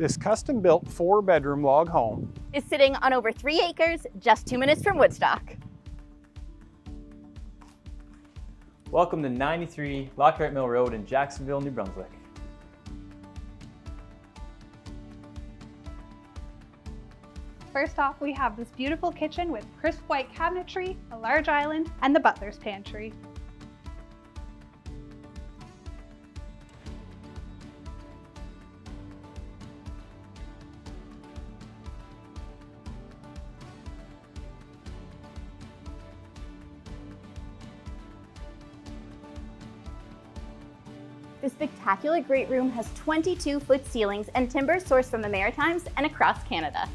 This custom-built 4-bedroom log home is sitting on over 3 acres, just 2 minutes from Woodstock. Welcome to 93 Lockhart Mill Road in Jacksonville, New Brunswick. First off, we have this beautiful kitchen with crisp white cabinetry, a large island, and the butler's pantry. The spectacular great room has 22-foot ceilings and timber sourced from the Maritimes and across Canada.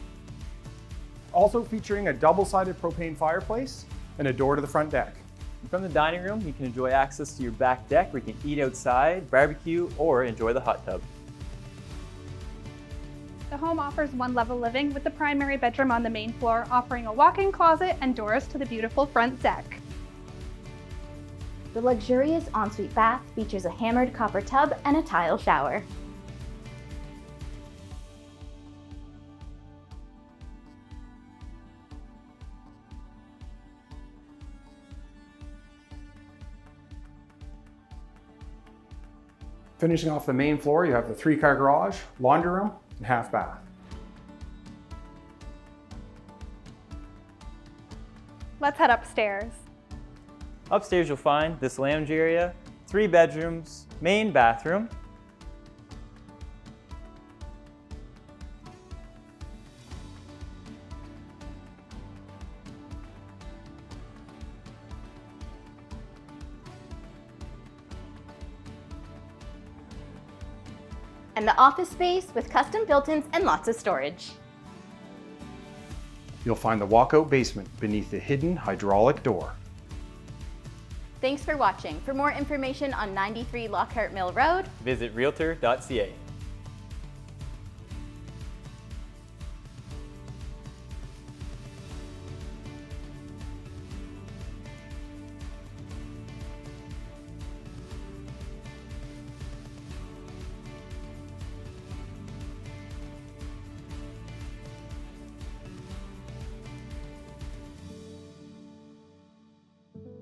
also featuring a double-sided propane fireplace and a door to the front deck. From the dining room, you can enjoy access to your back deck where you can eat outside, barbecue, or enjoy the hot tub. The home offers one-level living with the primary bedroom on the main floor, offering a walk-in closet and doors to the beautiful front deck. The luxurious ensuite bath features a hammered copper tub and a tile shower. Finishing off the main floor, you have the 3-car garage, laundry room, and half bath. Let's head upstairs. Upstairs you'll find this lounge area, 3 bedrooms, main bathroom, And the office space with custom built-ins and lots of storage. You'll find the walkout basement beneath the hidden hydraulic door. Thanks for watching. For more information on 93 Lockhart Mill Road, visit realtor.ca.